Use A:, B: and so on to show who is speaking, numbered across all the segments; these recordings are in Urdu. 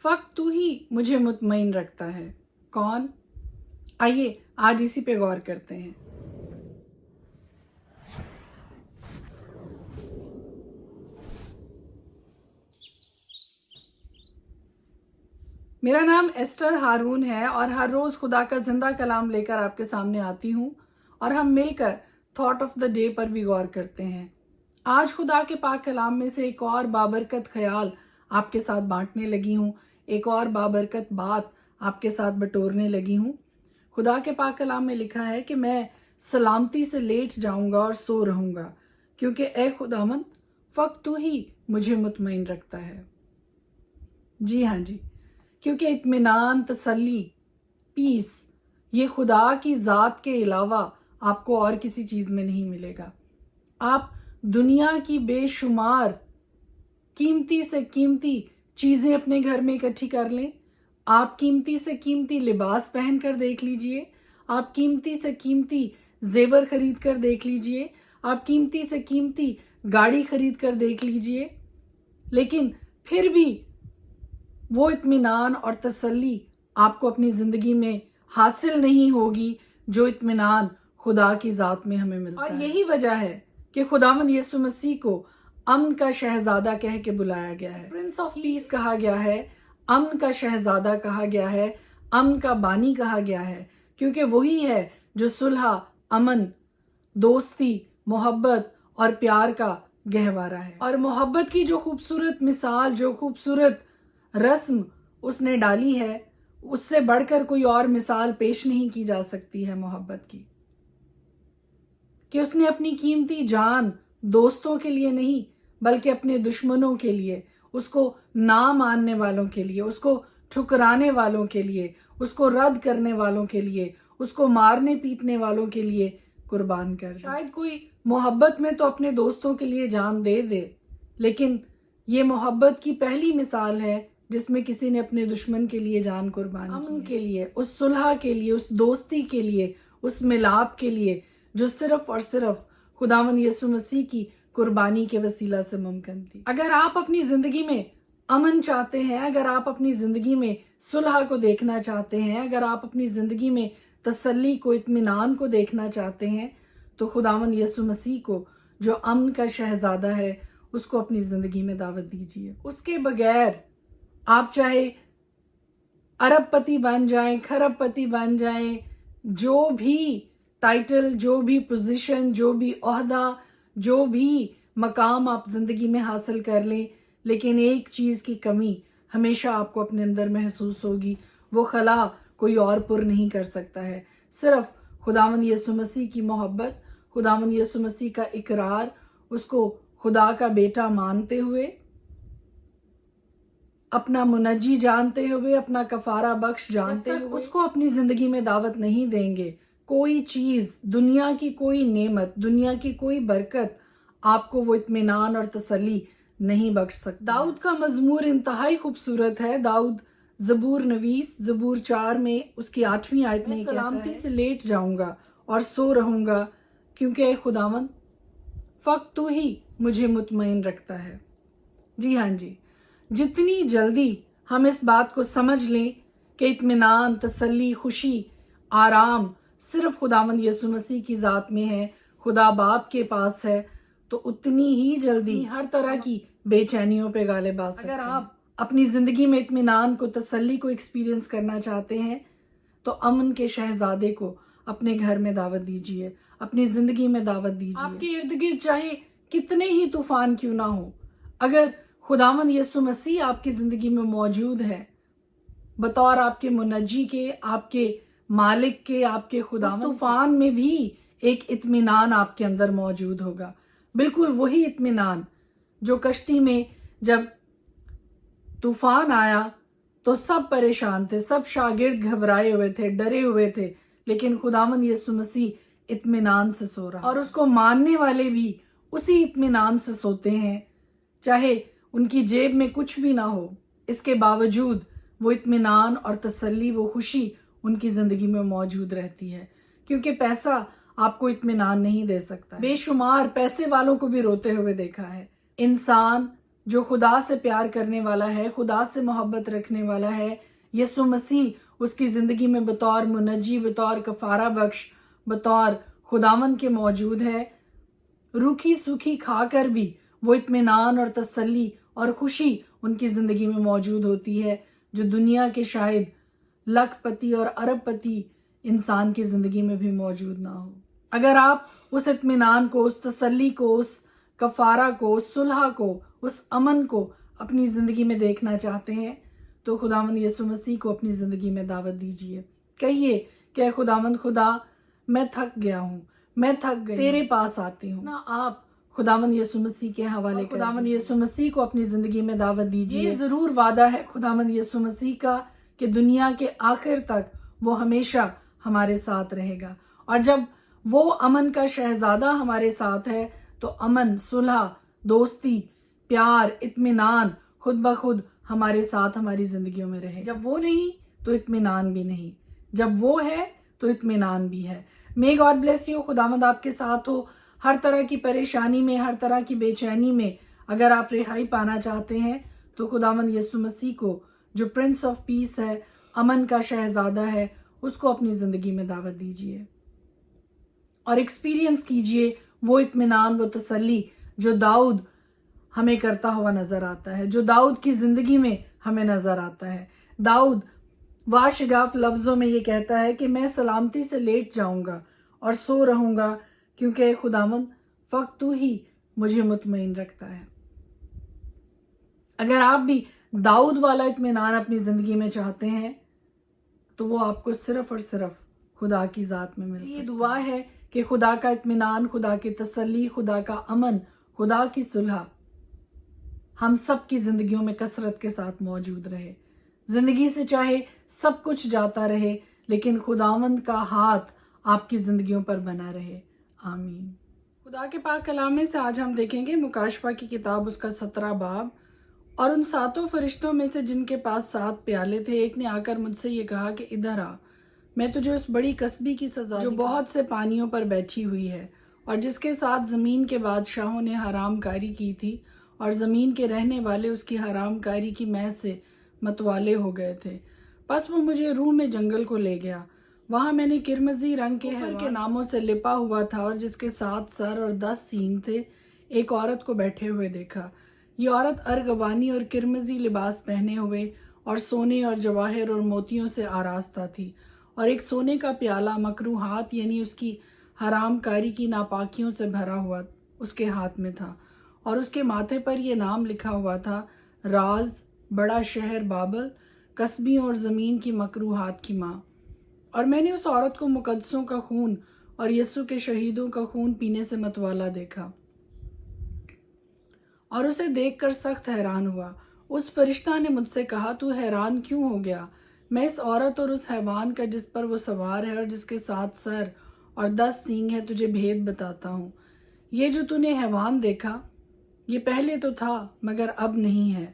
A: فقط تو ہی مجھے مطمئن رکھتا ہے. کون؟ آئیے آج اسی پہ غور کرتے ہیں. میرا نام ایسٹر ہارون ہے اور ہر روز خدا کا زندہ کلام لے کر آپ کے سامنے آتی ہوں اور ہم مل کر تھاٹ آف دا ڈے پر بھی غور کرتے ہیں. آج خدا کے پاک کلام میں سے ایک اور بابرکت خیال آپ کے ساتھ بانٹنے لگی ہوں، ایک اور بابرکت بات آپ کے ساتھ بٹورنے لگی ہوں. خدا کے پاک کلام میں لکھا ہے کہ میں سلامتی سے لیٹ جاؤں گا اور سو رہوں گا کیونکہ اے خداوند فقط تو ہی مجھے مطمئن رکھتا ہے. جی ہاں جی، کیونکہ اطمینان، تسلی، پیس یہ خدا کی ذات کے علاوہ آپ کو اور کسی چیز میں نہیں ملے گا. آپ دنیا کی بے شمار قیمتی سے قیمتی چیزیں اپنے گھر میں اکٹھی کر لیں، آپ قیمتی سے قیمتی لباس پہن کر دیکھ لیجئے، آپ قیمتی سے قیمتی زیور خرید کر دیکھ لیجئے، آپ قیمتی سے قیمتی گاڑی خرید کر دیکھ لیجئے، لیکن پھر بھی وہ اطمینان اور تسلی آپ کو اپنی زندگی میں حاصل نہیں ہوگی جو اطمینان خدا کی ذات میں ہمیں ملتا ہے. اور یہی وجہ ہے کہ خداوند یسوع مسیح کو امن کا شہزادہ کہہ کے بلایا گیا ہے، پرنس آف پیس کہا گیا ہے، امن کا شہزادہ کہا گیا ہے، امن کا بانی کہا گیا ہے، کیونکہ وہی ہے جو صلح، امن، دوستی، محبت اور پیار کا گہوارہ ہے. اور محبت کی جو خوبصورت مثال، جو خوبصورت رسم اس نے ڈالی ہے، اس سے بڑھ کر کوئی اور مثال پیش نہیں کی جا سکتی ہے محبت کی، کہ اس نے اپنی قیمتی جان دوستوں کے لیے نہیں بلکہ اپنے دشمنوں کے لیے، اس کو نہ ماننے والوں کے لیے، اس کو ٹھکرانے والوں کے لیے، اس کو رد کرنے والوں کے لیے، اس کو مارنے پیٹنے والوں کے لیے قربان کر دی. شاید کوئی محبت میں تو اپنے دوستوں کے لیے جان دے دے، لیکن یہ محبت کی پہلی مثال ہے جس میں کسی نے اپنے دشمن کے لیے جان قربان کی. امن کے لیے، اس صلح کے لیے، اس دوستی کے لیے، اس ملاپ کے لیے جو صرف اور صرف خداوند یسوع مسیح کی قربانی کے وسیلہ سے ممکن تھی. اگر آپ اپنی زندگی میں امن چاہتے ہیں، اگر آپ اپنی زندگی میں صلح کو دیکھنا چاہتے ہیں، اگر آپ اپنی زندگی میں تسلی کو، اطمینان کو دیکھنا چاہتے ہیں، تو خداوند یسوع مسیح کو جو امن کا شہزادہ ہے اس کو اپنی زندگی میں دعوت دیجیے. اس کے بغیر آپ چاہے ارب پتی بن جائیں، کھرب پتی بن جائیں، جو بھی ٹائٹل، جو بھی پوزیشن، جو بھی عہدہ، جو بھی مقام آپ زندگی میں حاصل کر لیں، لیکن ایک چیز کی کمی ہمیشہ آپ کو اپنے اندر محسوس ہوگی، وہ خلا کوئی اور پر نہیں کر سکتا ہے. صرف خداوند یسوع مسیح کی محبت، خداوند یسوع مسیح کا اقرار، اس کو خدا کا بیٹا مانتے ہوئے، اپنا منجی جانتے ہوئے، اپنا کفارہ بخش جانتے ہوئے اس کو اپنی زندگی میں دعوت نہیں دیں گے، کوئی چیز، دنیا کی کوئی نعمت، دنیا کی کوئی برکت آپ کو وہ اطمینان اور تسلی نہیں بخش سکتا. داؤد کا مزمور انتہائی خوبصورت ہے. داؤد زبور نویس زبور 4 میں اس کی 8ویں آیت میں سلامتی سے لیٹ جاؤں گا اور سو رہوں گا کیونکہ اے خداوند فقط تو ہی مجھے مطمئن رکھتا ہے. جی ہاں جی، جتنی جلدی ہم اس بات کو سمجھ لیں کہ اطمینان، تسلی، خوشی، آرام صرف خداوند یسوع مسیح کی ذات میں ہے، خدا باپ کے پاس ہے، تو اتنی ہی جلدی ہر طرح کی بے چینیوں پہ غالب آ سکتے ہیں. اگر آپ اپنی زندگی میں اطمینان کو، تسلی کو ایکسپیرینس کرنا چاہتے ہیں تو امن کے شہزادے کو اپنے گھر میں دعوت دیجیے، اپنی زندگی میں دعوت دیجیے. آپ کے ارد گرد چاہے کتنے ہی طوفان کیوں نہ ہو، اگر خداوند یسوع مسیح آپ کی زندگی میں موجود ہے بطور آپ کے منجی کے، آپ کے مالک کے، آپ کے خداوند، اس طوفان میں بھی ایک اطمینان آپ کے اندر موجود ہوگا. بالکل وہی اطمینان جو کشتی میں جب طوفان آیا تو سب پریشان تھے، سب شاگرد گھبرائے ہوئے تھے، ڈرے ہوئے تھے، لیکن خداوند یسوع مسیح اطمینان سے سو رہا، اور اس کو ماننے والے بھی اسی اطمینان سے سوتے ہیں، چاہے ان کی جیب میں کچھ بھی نہ ہو، اس کے باوجود وہ اطمینان اور تسلی، وہ خوشی ان کی زندگی میں موجود رہتی ہے. کیونکہ پیسہ آپ کو اطمینان نہیں دے سکتا. بے شمار پیسے والوں کو بھی روتے ہوئے دیکھا ہے. انسان جو خدا سے پیار کرنے والا ہے، خدا سے محبت رکھنے والا ہے، یسوع مسیح اس کی زندگی میں بطور منجی، بطور کفارہ بخش، بطور خداوند کے موجود ہے۔ روکھی سوکھی کھا کر بھی وہ اطمینان اور تسلی اور خوشی ان کی زندگی میں موجود ہوتی ہے، جو دنیا کے شاید لکھ پتی اور ارب پتی انسان کی زندگی میں بھی موجود نہ ہو۔ اگر آپ اس اطمینان کو، اس تسلی کو، اس کفارہ کو، اس صلح کو، اس امن کو اپنی زندگی میں دیکھنا چاہتے ہیں تو خداوند یسوع مسیح کو اپنی زندگی میں دعوت دیجیے۔ کہیے کہ اے خداوند خدا، میں تھک گیا ہوں، میں تھک گئی، تیرے پاس آتی ہوں۔ نہ آپ خداوند یسوع مسیح کے حوالے کر خداوند یسوع مسیح کو اپنی زندگی میں دعوت دیجیے۔ یہ ضرور وعدہ ہے خداوند یسوع مسیح کا کہ دنیا کے آخر تک وہ ہمیشہ ہمارے ساتھ رہے گا، اور جب وہ امن کا شہزادہ ہمارے ساتھ ہے تو امن، صلح، دوستی، پیار، اطمینان خود بخود ہمارے ساتھ ہماری زندگیوں میں رہے۔ جب وہ نہیں تو اطمینان بھی نہیں، جب وہ ہے تو اطمینان بھی ہے۔ مے گاڈ بلیس یو، خداوند آپ کے ساتھ ہو۔ ہر طرح کی پریشانی میں، ہر طرح کی بے چینی میں اگر آپ رہائی پانا چاہتے ہیں تو خداوند یسوع مسیح کو، جو پرنس آف پیس ہے، امن کا شہزادہ ہے، اس کو اپنی زندگی میں دعوت دیجیے اور ایکسپیرینس کیجئے وہ اطمینان، وہ تسلی جو داؤد ہمیں کرتا ہوا نظر آتا ہے، جو داؤد کی زندگی میں ہمیں نظر آتا ہے۔ داؤد واشگاف لفظوں میں یہ کہتا ہے کہ میں سلامتی سے لیٹ جاؤں گا اور سو رہوں گا، کیونکہ خداوند فقط تو ہی مجھے مطمئن رکھتا ہے۔ اگر آپ بھی داؤد والا اطمینان اپنی زندگی میں چاہتے ہیں تو وہ آپ کو صرف اور صرف خدا کی ذات میں مل سکتا ہے۔ یہ دعا ہے کہ خدا کا اطمینان، خدا کی تسلی، خدا کا امن، خدا کی صلح ہم سب کی زندگیوں میں کثرت کے ساتھ موجود رہے۔ زندگی سے چاہے سب کچھ جاتا رہے، لیکن خداوند کا ہاتھ آپ کی زندگیوں پر بنا رہے۔ آمین۔ خدا کے پاک کلام میں سے آج ہم دیکھیں گے مکاشفہ کی کتاب، اس کا 17 باب۔ اور ان 7 فرشتوں میں سے جن کے پاس 7 پیالے تھے، ایک نے آ کر مجھ سے یہ کہا کہ ادھر آ، میں تجھے اس بڑی کسبی کی سزا جو بہت سے پانیوں پر بیٹھی ہوئی ہے اور جس کے ساتھ زمین کے بادشاہوں نے حرام کاری کی تھی، اور زمین کے رہنے والے اس کی حرام کاری کی مے سے متوالے ہو گئے تھے۔ پس وہ مجھے روح میں جنگل کو لے گیا۔ وہاں میں نے کرمزی رنگ کے حیوان کے ناموں سے لپا ہوا تھا اور جس کے 7 سر اور 10 سینگ تھے، ایک عورت کو بیٹھے ہوئے دیکھا۔ یہ عورت ارغوانی اور کرمزی لباس پہنے ہوئے اور سونے اور جواہر اور موتیوں سے آراستہ تھی، اور ایک سونے کا پیالہ مکروہات یعنی اس کی حرام کاری کی ناپاکیوں سے بھرا ہوا اس کے ہاتھ میں تھا، اور اس کے ماتھے پر یہ نام لکھا ہوا تھا: راز، بڑا شہر بابل، قصبیوں اور زمین کی مکروہات کی ماں۔ اور میں نے اس عورت کو مقدسوں کا خون اور یسوع کے شہیدوں کا خون پینے سے متوالا دیکھا اور اسے دیکھ کر سخت حیران ہوا۔ اس فرشتہ نے مجھ سے کہا، تو حیران کیوں ہو گیا؟ میں اس عورت اور اس حیوان کا جس پر وہ سوار ہے اور جس کے 7 سر اور 10 سینگ ہے تجھے بھید بتاتا ہوں۔ یہ جو تو نے حیوان دیکھا، یہ پہلے تو تھا مگر اب نہیں ہے،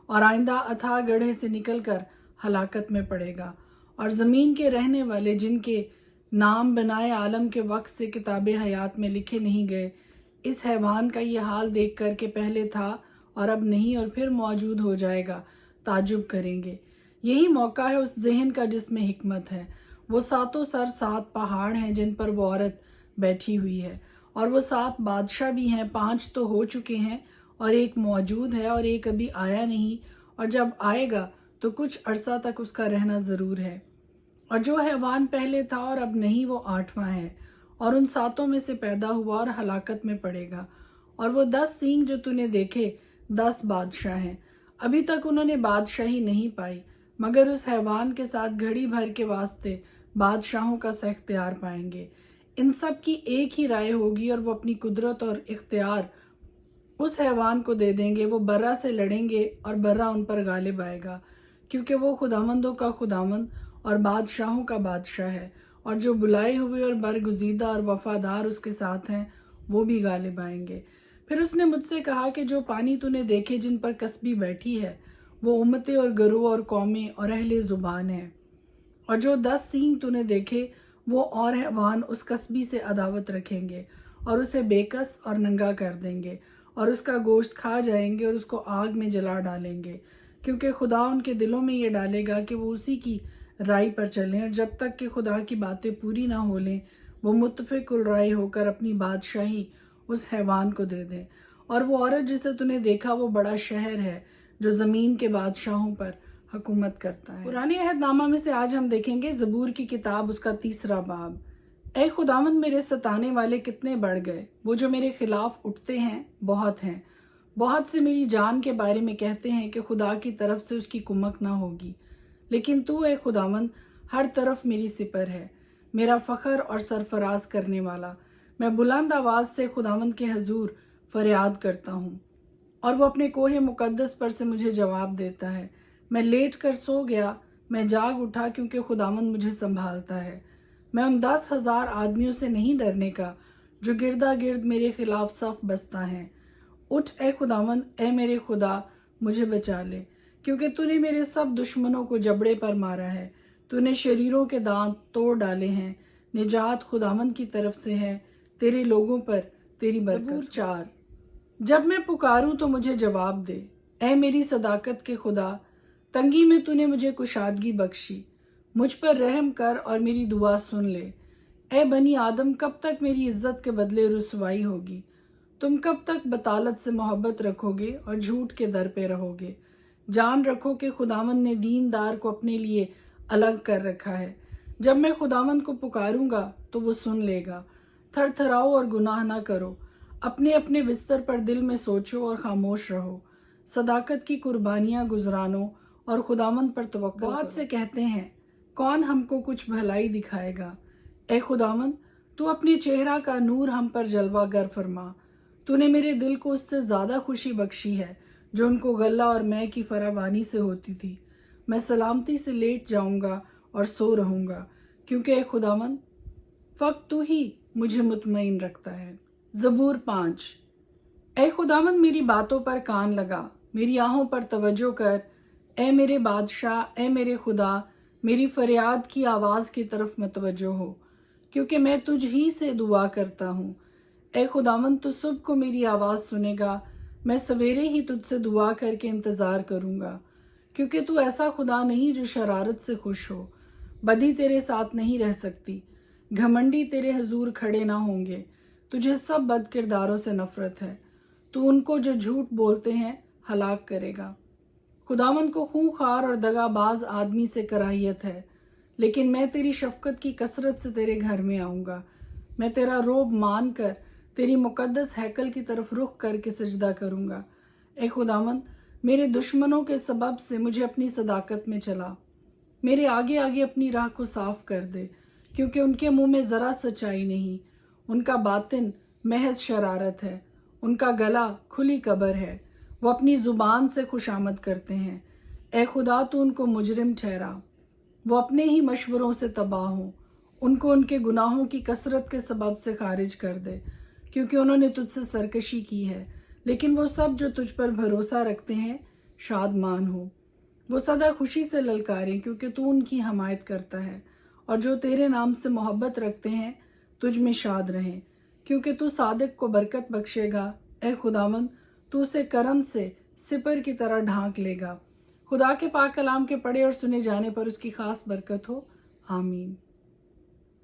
A: اور آئندہ اتھاہ گڑھے سے نکل کر ہلاکت میں پڑے گا۔ اور زمین کے رہنے والے جن کے نام بنائے عالم کے وقت سے کتاب حیات میں لکھے نہیں گئے، اس حیوان کا یہ حال دیکھ کر کہ پہلے تھا اور اب نہیں اور پھر موجود ہو جائے گا، تعجب کریں گے۔ یہی موقع ہے اس ذہن کا جس میں حکمت ہے۔ وہ 7 سر 7 پہاڑ ہیں جن پر وہ عورت بیٹھی ہوئی ہے، اور وہ 7 بادشاہ بھی ہیں، 5 تو ہو چکے ہیں اور ایک موجود ہے اور ایک ابھی آیا نہیں، اور جب آئے گا تو کچھ عرصہ تک اس کا رہنا ضرور ہے۔ اور جو حیوان پہلے تھا اور اب نہیں، وہ 8واں ہے، اور ان 7 میں سے پیدا ہوا اور ہلاکت میں پڑے گا۔ اور وہ 10 سینگ جو تو نے دیکھے، 10 بادشاہ ہیں۔ ابھی تک انہوں نے بادشاہی نہیں پائی، مگر اس حیوان کے ساتھ گھڑی بھر کے واسطے بادشاہوں کا سا اختیار پائیں گے۔ ان سب کی ایک ہی رائے ہوگی اور وہ اپنی قدرت اور اختیار اس حیوان کو دے دیں گے۔ وہ برہ سے لڑیں گے اور برہ ان پر غالب آئے گا، کیونکہ وہ خداوندوں کا خداوند اور بادشاہوں کا بادشاہ ہے، اور جو بلائے ہوئے اور برگزیدہ اور وفادار اس کے ساتھ ہیں وہ بھی غالب آئیں گے۔ پھر اس نے مجھ سے کہا کہ جو پانی تو نے دیکھے جن پر کسبی بیٹھی ہے، وہ امتیں اور گروہ اور قومیں اور اہل زبان ہیں، اور جو 10 سینگ تو نے دیکھے، وہ اور حیوان اس کسبی سے عداوت رکھیں گے اور اسے بے کس اور ننگا کر دیں گے، اور اس کا گوشت کھا جائیں گے اور اس کو آگ میں جلا ڈالیں گے، کیونکہ خدا ان کے دلوں میں یہ ڈالے گا کہ وہ اسی کی رائی پر چلیں، اور جب تک کہ خدا کی باتیں پوری نہ ہو لیں وہ متفق الرائے ہو کر اپنی بادشاہی اس حیوان کو دے دیں۔ اور وہ عورت جسے تو نے دیکھا وہ بڑا شہر ہے جو زمین کے بادشاہوں پر حکومت کرتا ہے۔ پرانے عہد نامہ میں سے آج ہم دیکھیں گے زبور کی کتاب، اس کا 3 باب۔ اے خداوند میرے ستانے والے کتنے بڑھ گئے، وہ جو میرے خلاف اٹھتے ہیں بہت ہیں۔ بہت سے میری جان کے بارے میں کہتے ہیں کہ خدا کی طرف سے اس کی کمک نہ ہوگی، لیکن تو اے خداوند ہر طرف میری سپر ہے، میرا فخر اور سرفراز کرنے والا۔ میں بلند آواز سے خداوند کے حضور فریاد کرتا ہوں، اور وہ اپنے کوہ مقدس پر سے مجھے جواب دیتا ہے۔ میں لیٹ کر سو گیا، میں جاگ اٹھا کیونکہ خداوند مجھے سنبھالتا ہے۔ میں ان 10,000 آدمیوں سے نہیں ڈرنے کا جو گردا گرد میرے خلاف صف بستہ ہیں۔ اٹھ اے خداوند، اے میرے خدا مجھے بچا لے، کیونکہ تو نے میرے سب دشمنوں کو جبڑے پر مارا ہے۔ تو نے شریروں کے دانت توڑ ڈالے ہیں۔ نجات خداوند کی طرف سے ہے، تیرے لوگوں پر تیری برکت۔ زبور 4۔ جب میں پکاروں تو مجھے جواب دے، اے میری صداقت کے خدا، تنگی میں تو نے مجھے کشادگی بخشی۔ مجھ پر رحم کر اور میری دعا سن لے۔ اے بنی آدم، کب تک میری عزت کے بدلے رسوائی ہوگی؟ تم کب تک بطالت سے محبت رکھو گے اور جھوٹ کے در پہ رہو گے؟ جان رکھو کہ خداوند نے دیندار کو اپنے لیے الگ کر رکھا ہے۔ جب میں خداوند کو پکاروں گا تو وہ سن لے گا۔ تھر تھراؤ اور گناہ نہ کرو، اپنے اپنے بستر پر دل میں سوچو اور خاموش رہو۔ صداقت کی قربانیاں گزرانو اور خداوند پر توکل کرو۔ بہت سے کہتے ہیں، کون ہم کو کچھ بھلائی دکھائے گا؟ اے خداوند، تو اپنے چہرہ کا نور ہم پر جلوہ گر فرما۔ تو نے میرے دل کو اس سے زیادہ خوشی بخشی ہے جو ان کو غلہ اور مے کی فراوانی سے ہوتی تھی۔ میں سلامتی سے لیٹ جاؤں گا اور سو رہوں گا، کیونکہ اے خداوند فقط تو ہی مجھے مطمئن رکھتا ہے۔ زبور 5۔ اے خداوند میری باتوں پر کان لگا، میری آہوں پر توجہ کر۔ اے میرے بادشاہ، اے میرے خدا، میری فریاد کی آواز کی طرف متوجہ ہو، کیونکہ میں تجھ ہی سے دعا کرتا ہوں۔ اے خداوند تو صبح کو میری آواز سنے گا، میں سویرے ہی تجھ سے دعا کر کے انتظار کروں گا، کیونکہ تو ایسا خدا نہیں جو شرارت سے خوش ہو۔ بدی تیرے ساتھ نہیں رہ سکتی، گھمنڈی تیرے حضور کھڑے نہ ہوں گے۔ تجھے سب بد کرداروں سے نفرت ہے، تو ان کو جو جھوٹ بولتے ہیں ہلاک کرے گا۔ خداوند کو خونخوار اور دغا باز آدمی سے کراہیت ہے، لیکن میں تیری شفقت کی کثرت سے تیرے گھر میں آؤں گا۔ میں تیرا روب مان کر تیری مقدس ہیکل کی طرف رخ کر کے سجدہ کروں گا۔ اے خداوند، میرے دشمنوں کے سبب سے مجھے اپنی صداقت میں چلا۔ میرے آگے آگے اپنی راہ کو صاف کر دے، کیونکہ ان کے منہ میں ذرا سچائی نہیں۔ ان کا باطن محض شرارت ہے، ان کا گلا کھلی قبر ہے، وہ اپنی زبان سے خوشامد کرتے ہیں۔ اے خدا، تو ان کو مجرم ٹھہرا، وہ اپنے ہی مشوروں سے تباہ ہوں۔ ان کو ان کے گناہوں کی کثرت کے سبب سے خارج کر دے، کیونکہ انہوں نے تجھ سے سرکشی کی ہے۔ لیکن وہ سب جو تجھ پر بھروسہ رکھتے ہیں شادمان ہو، وہ سدا خوشی سے للکاریں، کیونکہ تو ان کی حمایت کرتا ہے۔ اور جو تیرے نام سے محبت رکھتے ہیں تجھ میں شاد رہیں، کیونکہ تو صادق کو برکت بخشے گا۔ اے خداوند، تو اسے کرم سے سپر کی طرح ڈھانک لے گا۔ خدا کے پاک کلام کے پڑھے اور سنے جانے پر اس کی خاص برکت ہو، آمین۔